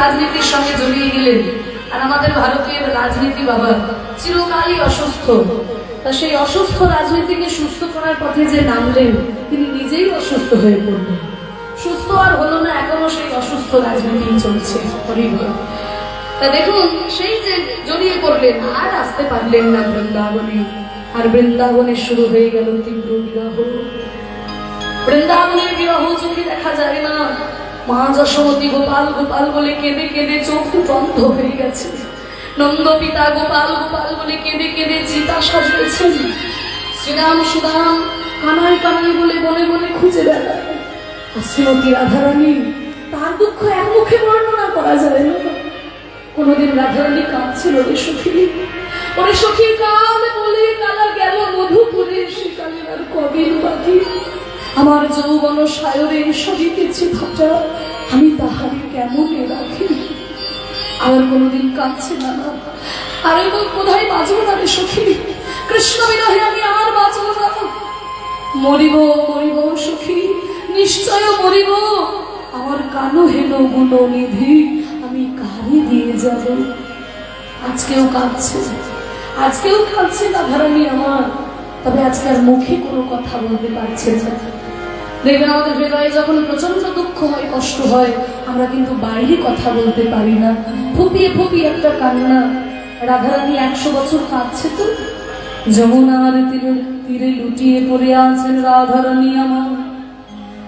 রাজনীতির সঙ্গে জড়িয়ে গেলেন। আর আমাদের ভারতের রাজনীতি বাবা চিরকালই অসুস্থ। তা সেই অসুস্থ রাজনীতিকে সুস্থ করার পথে যে নামলেন, তিনি নিজেই অসুস্থ হয়ে পড়লেন। সুস্থ আর হলো না, এখনো সেই অসুস্থ রাজনীতি চলছে। তা দেখুন, সেই যে জড়িয়ে পড়লেন, আর আসতে পারলেন না বৃন্দাবনে। আর বৃন্দাবনে শুরু হয়ে গেল তীব্র বিরহ। বৃন্দাবনের বিরহ চোখে দেখা যায় না। মা যশোমতী গোপাল গোপাল বলে কেঁদে কেঁদে চোখ বন্ধ হয়ে গেছে। নন্দ পিতা গোপাল গোপাল বলে কেঁদে কেঁদে চিতা সাজিয়েছেন। শ্রীরাম সুদাম কানাই কানাই বলে বনে বনে খুঁজে বেড়ায়। শ্রীমতী রাধারানী, তার দুঃখ এক মুখে বর্ণনা করা যায় না। কোনদিন রাধারানী কাঁদছিল, রে সখী, ওরে সখী কাল বলে কালা গেল মধুপুরে, সে কালের আর কদিন বাকি। আমার যৌবন সায়রে সহিতেছে ভাটা, আমি তাহারে কেমনে রাখি। আর কোনদিন কাঁদছে না। আর এবং কোথায় বাঁচব না রে সখী, কৃষ্ণ বিরহে আমি আর বাঁচব না। মরিব মরিব সখী, নিশ্চয় মরিব। আমার কানো হেন গুণ নিধি, আমি কারে দিয়ে যাব। আজকেও কাঁদছে, আজকেও কাঁদছে রাধারানী আমার। তবে আজকে আর মুখে কোনো কথা বলতে পারছে না। দেখবেন আমাদের হৃদয়ে যখন প্রচন্ড দুঃখ হয়, কষ্ট হয়, আমরা কিন্তু বাইরে কথা বলতে পারি না। ফুপিয়ে ফুপিয়ে একটা কান্না। রাধারানী 100 বছর কাঁদছে তো। যমুনার তীরে তীরে লুটিয়ে পড়ে আছেন রাধারানী আমার।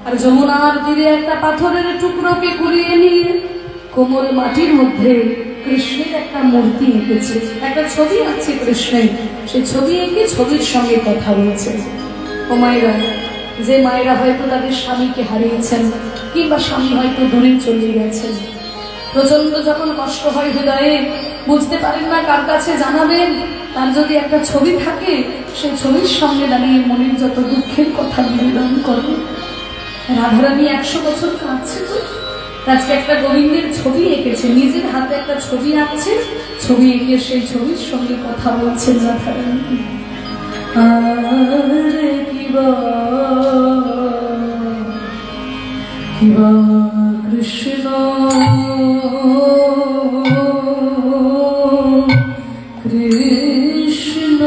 আর যমুনার তীরে একটা পাথরের টুকরোকে কুড়িয়ে নিয়ে কোমল মাটির মধ্যে কৃষ্ণের একটা মূর্তি এঁকেছে, একটা ছবি আছে কৃষ্ণের। সেই ছবি এঁকে ছবির সঙ্গে কথা বলছে। ও মায়েরা, যে মায়েরা হয়তো তাদের স্বামীকে হারিয়েছেন, কিংবা স্বামী হয়তো দূরে চলে গেছেন, প্রচন্ড যখন কষ্ট হয় হৃদয়ে, বুঝতে পারেন না কার কাছে জানাবেন। তার যদি একটা ছবি থাকে, সেই ছবির সামনে দাঁড়িয়ে মনের যত দুঃখের কথা নিবেদন করে। রাধারানী 100 বছর কাঁদছে তো। আজকে একটা গোবিন্দের ছবি এঁকেছে, নিজের হাতে একটা ছবি আঁকছে, ছবি এঁকে সেই ছবির সঙ্গে কথা বলছেন রাধারানী। আরে কিবা কিবা কৃষ্ণ কৃষ্ণ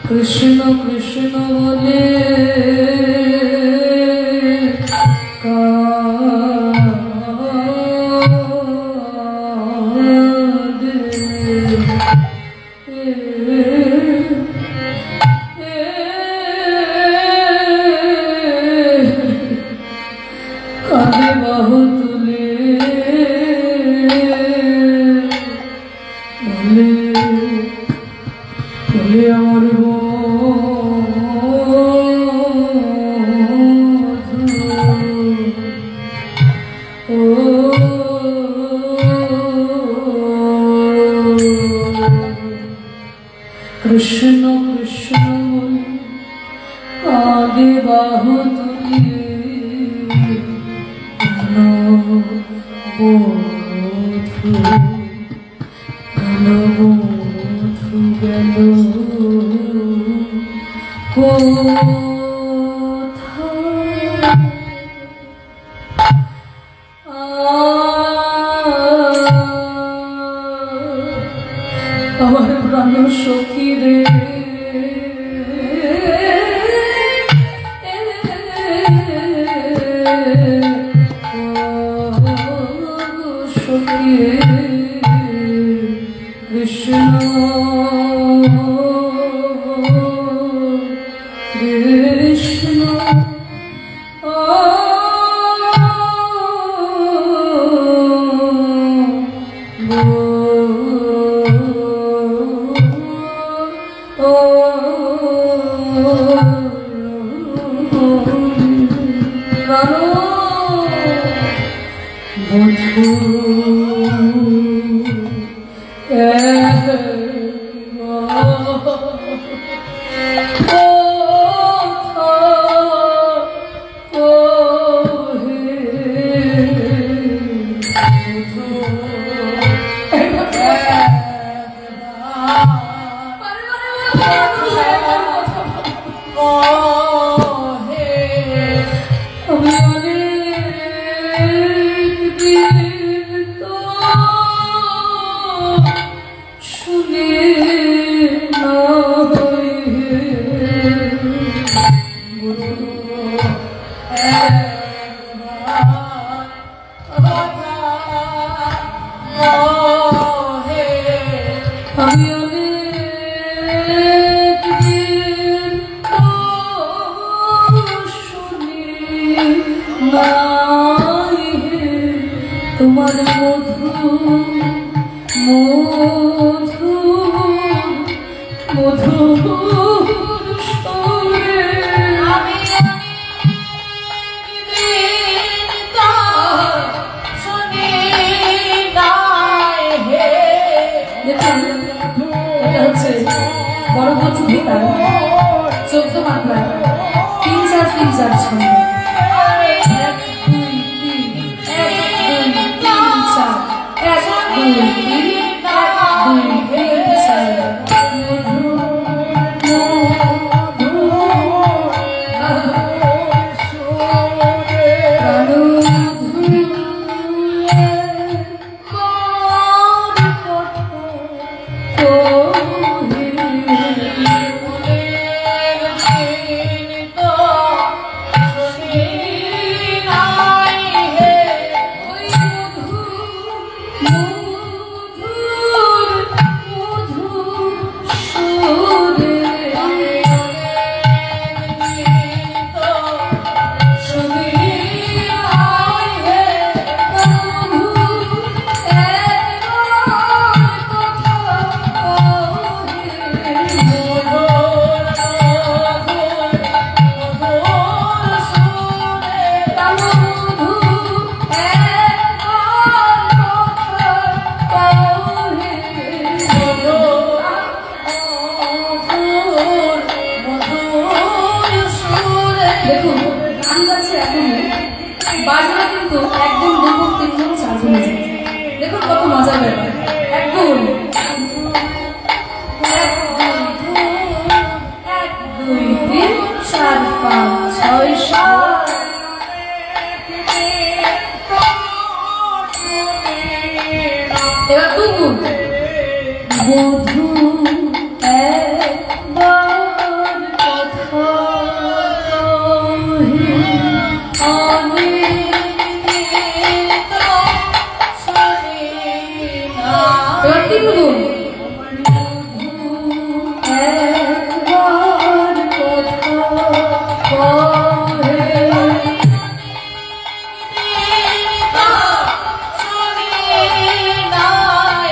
কৃষ্ণ কৃষ্ণ বলে কাঁদে বাহু তুলে বলে বলে আমার কৃষ্ণ কৃষ্ণ কাঁদে বাহু তুলে বধু গেল আমার প্রাণ সখী রে, সখী কৃষ্ণ কৃষ্ণ বধু তোমার মধু মধু মধু বড় বধু গীতা 14 মাত্রা 3-4 ছন্দ দেখুন কত মজা ব্যাপার একদম 1-2-3-4-5-6-7 এবার দুগুণ বধূ একবার কথা এবার তিনগুণ একবার কথা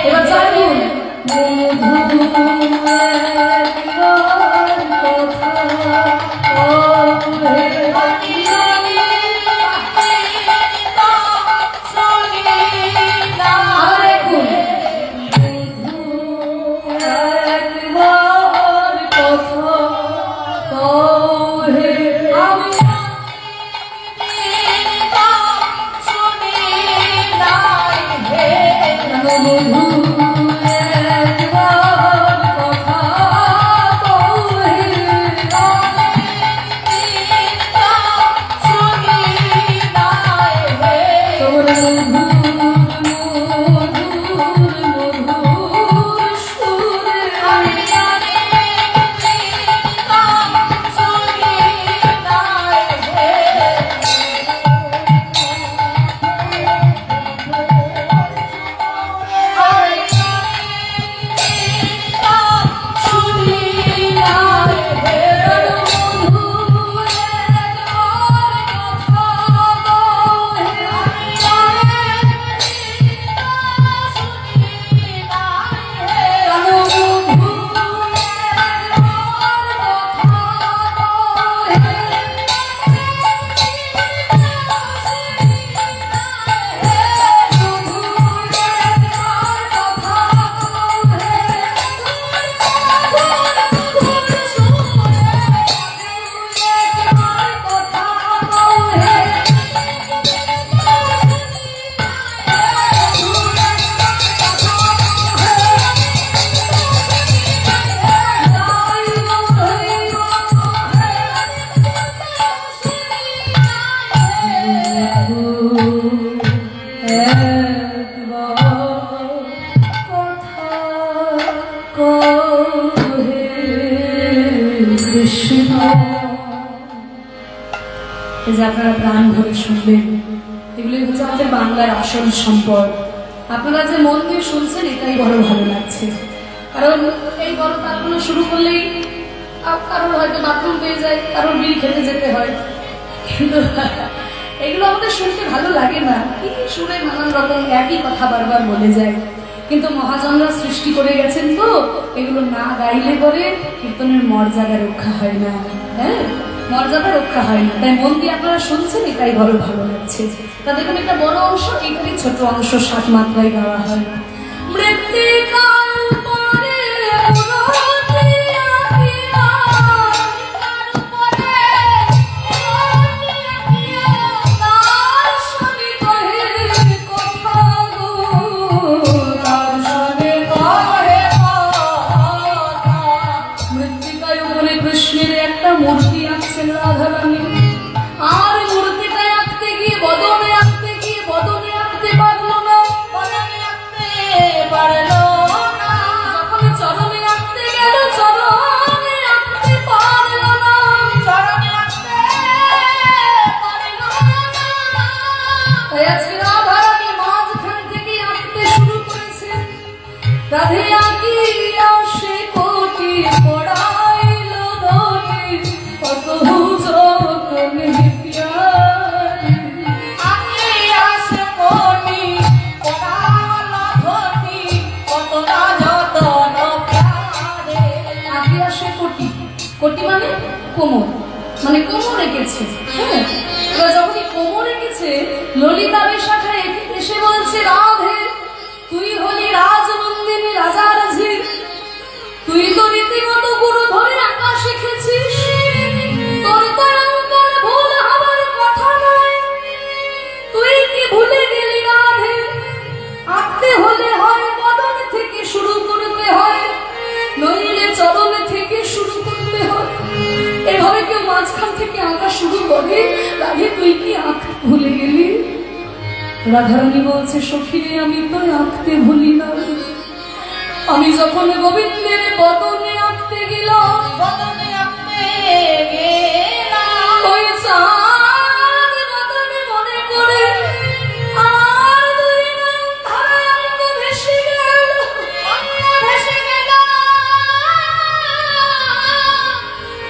এবার চারগুণ আপনারা প্রাণ ভরে শুনবেন এগুলি হচ্ছে আমাদের বাংলার আসল সম্পদ। আপনারা যে মন দিয়ে শুনছেন এটাই বড় ভালো লাগছে, কারণ এই বড় তারগুলো শুরু করলেই কারোর হয়তো বাথরুম পেয়ে যায়, কারোর বিল খেতে যেতে হয়, কিন্তু এগুলো আমাদের শুনতে ভালো লাগে না, কি শুনে নানান রকম একই কথা বারবার বলে যায়। কিন্তু মহাজনরা সৃষ্টি করে গেছেন, তো এগুলো না গাইলে পরে কীর্তনের মর্যাদা রক্ষা হয় না। হ্যাঁ, মর্যাদা রক্ষা হয় না। তাই মন দিয়ে আপনারা শুনছেন, এটাই ভালো লাগছে। তাদের এখানে একটা বড় অংশ, এখানে ছোট অংশ 7 মাত্রায় গাওয়া হয়। কৃষ্ণের একটা মূর্তি আঁকছেন রাধারানী, আর মূর্তিটা আঁকতে গিয়ে বদনে আঁকতে পারলো না, যখন চরণে আঁকতে গেল চরণে আঁকতে পারলো না, তাই আজকে রাধারানী মাঝখান থেকে আঁকতে শুরু করেছে। রাধে আঁকি আসে কোটি পড়াইল ধনি, কত যতনে প্যারি, আঁকি আসে কোটি পড়াইল ধনি, কত যতন প্যারে। আঁকি আসে কোটি, কোটি মানে কোমর, মানে কোমর রেখেছে। হ্যাঁ, এবার যখনই কোমর রেখেছে, ললিতা বেশাখায় এসে বলছে, রাধে তুই হলি রাজনন্দিনী, রাজার ঝি, তুই তো রীতিমতো গুরু ধরে আঁকা শিখেছিস, তোর তো অঙ্কন ভুল হবার কথা নয়, তুই কি ভুলে গেলি রাধে? আঁকতে হলে হয় বদন থেকে শুরু করতে হয়, নইলে চরণ থেকে শুরু করতে হয়। এভাবে কেউ মাঝখান থেকে আঁকা শুরু করে, রাধে তুই কি আঁকতে ভুলে গেলি? রাধারানী বলছে, সখীরে আমি তো আঁকতে ভুলি না, আমি যখন গোবিন্দের বদনে আঁকতে গেলাম, ওই চাঁদ বদনে মনে করে আমার দুই নয়ন ধারায় অঙ্গ ভেসে গেল,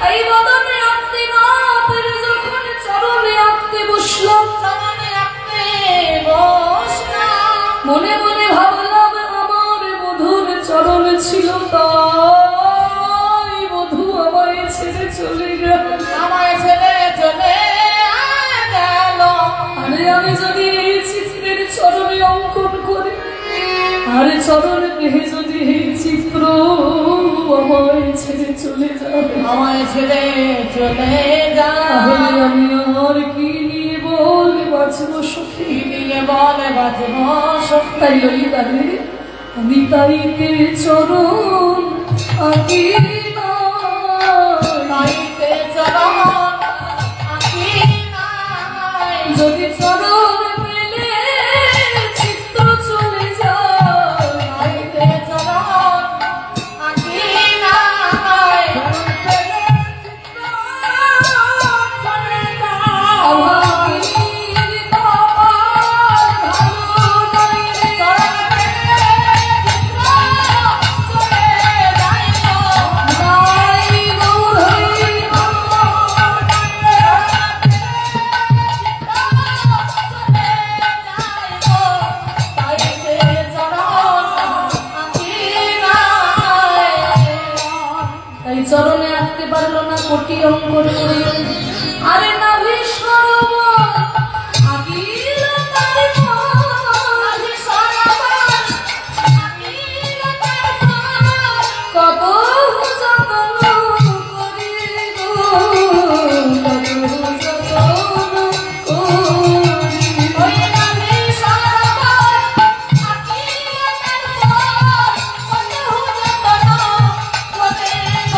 এই বদনে আঁকতে না পেরে যখন চরণে আঁকতে বসলাম, মনে মনে ভাবলাম আমার বধুর চরণ ছিল, তাই বধু আমায় ছেড়ে চলে গেল। আরে আমি যদি এই চিত্রের চরণে অঙ্কন করি, আরে চরণ দেহে যদি এই চিত্র আমায় ছেড়ে চলে যাবে, তাহলে আমি আর কি নিয়ে বলে বাঁচবো সখী, তাই ললিতা রে আমি তাইতে চরণ আঁকি না, যদি চরণ পেলে চিত্ত চলে যায়, চরণে আঁকতে পারলো না, কোটি অঙ্কন করে। আরে নাভি সরোবর আঁকিল তার কত যতন করি গো, কত যতন করি, ওই নাভি সরোবর আঁকিল তার কত যতন করে গো,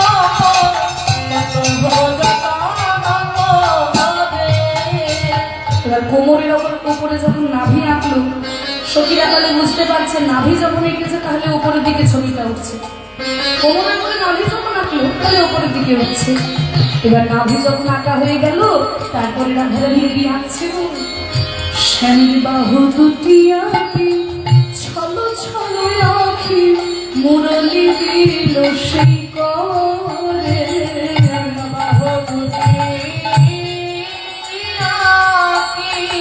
এবার কোমরের উপরে যখন নাভি আঁকলো, সখীরা তাহলে বুঝতে পারছে নাভি যখন এঁকেছে তাহলে উপরের দিকে ছবিটা উঠছে, কোমরের উপরে নাভি যখন আঁকলো তাহলে উপরের দিকে উঠছে। এবার নাভি যখন আঁকা হয়ে গেল, তারপরে রাধারানী কি আঁকছে, শ্যামী বাহু দুটি আঁকি ছল ছল আঁখি মুরলি দিল সেই করে, বাহু দুটি আঁকি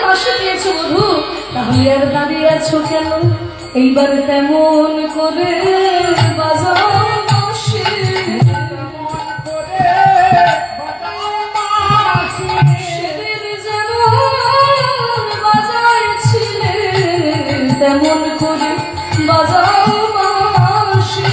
বাঁশি দিয়েছো বধূ, তাহলে আর দাঁড়িয়ে আছো কেন? এইবার তেমন করে বাজাও বাঁশি, সেদিন যেমন বাজাইছিলে তেমন করে বাজাও বাঁশি।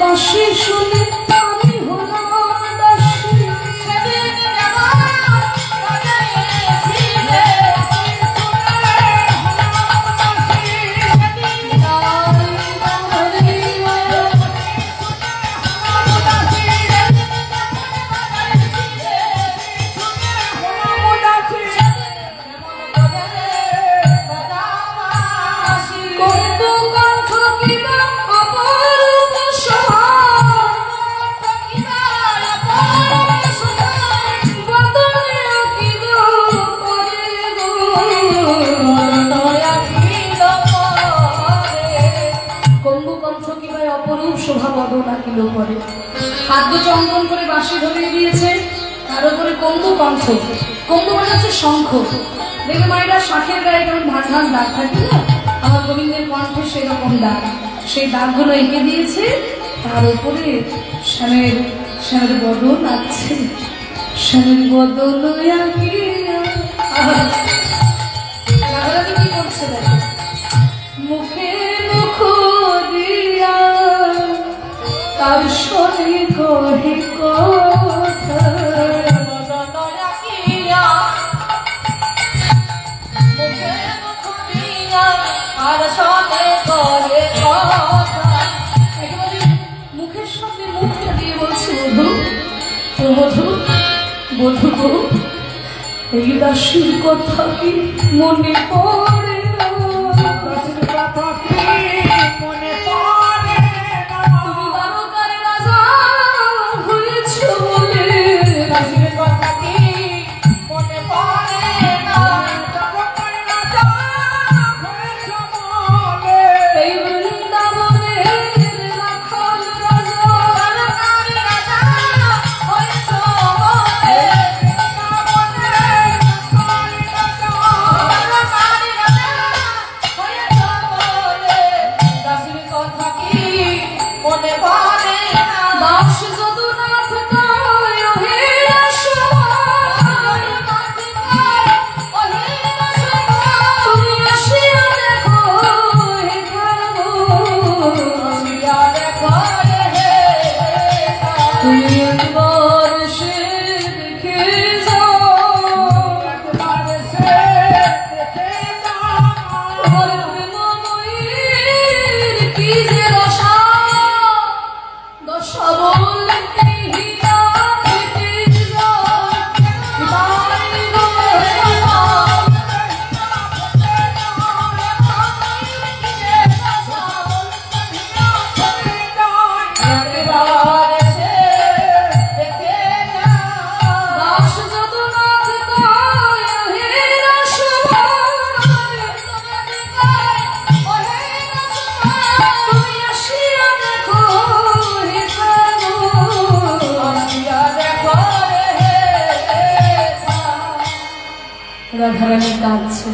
বাঁশি শুনে আমি হলাম দাসী, হাত দুটো অঙ্কন করে বাঁশি ধরিয়ে দিয়েছে, তার উপরে কম্বু কণ্ঠ। কম্বু মানে হচ্ছে শঙ্খ। দেখবে মায়েরা শাঁখের গায়ে কেমন ভাঁজ ভাঁজ দাগ থাকে না, আমার গোবিন্দের কণ্ঠে সেরকম দাগ, সেই দাগগুলো এঁকে দিয়েছে। তার উপরে শ্যামের বদন আছে, শ্যামের বদন কি করছে দেখো, মুখে মুখ দিয়া তার শোনে কহে কথা, একেবারে মুখের সামনে মুখটা দিয়ে বলছে বধূ, ও বধূ, বধূ গো, এই দাসীর কথা কি মনে পড়ে না? দাসীর কথা কি মনে পড়ে না? তুমি বারকার রাজা হয়েছো বলে দাসীর কথা কি মনে পড়ে না? বারকার রাজা হয়েছো বলে এই বৃন্দাবনের লাখল রাজা, বারকার রাজা হয়েছো বলে রাধারানী কাঁদছে,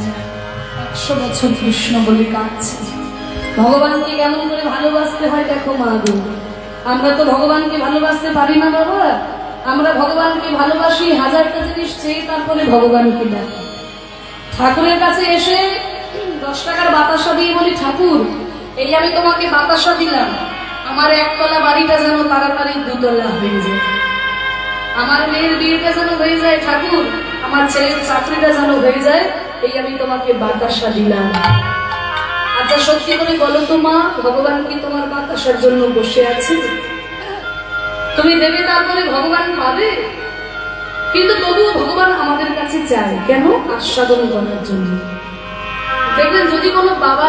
100 বছর কৃষ্ণ বলে কাঁদছে। ভগবানকে কেমন করে ভালোবাসতে হয় দেখো মা গো। আমরা তো ভগবানকে ভালোবাসতে পারি না বাবা, আমরা ভগবানকে ভালোবাসি হাজারটা জিনিস চেয়ে, তারপরে ভগবানকে ডাকি। ঠাকুরের কাছে এসে 10 টাকার বাতাসা দিয়ে বলি, ঠাকুর এই আমি তোমাকে বাতাসা দিলাম, আমার একতলা বাড়িটা যেন তাড়াতাড়ি 2 তলা হয়ে যায়, আমার মেয়ের বিয়েটা যেন হয়ে যায়, ঠাকুর আমার ছেলের চাকরিটা যেন হয়ে যায়, এই আমি তোমাকে বাতাসা দিলাম। আর আচ্ছা সত্যি করে বলো তো মা, ভগবান কি তোমার বাতাসার জন্য বসে আছে? তুমি দেবে তারপরে ভগবান পাবে? কিন্তু তবুও ভগবান আমাদের কাছে চায় কেন? আস্বাদন করার জন্য। দেখবেন যদি কোনো বাবা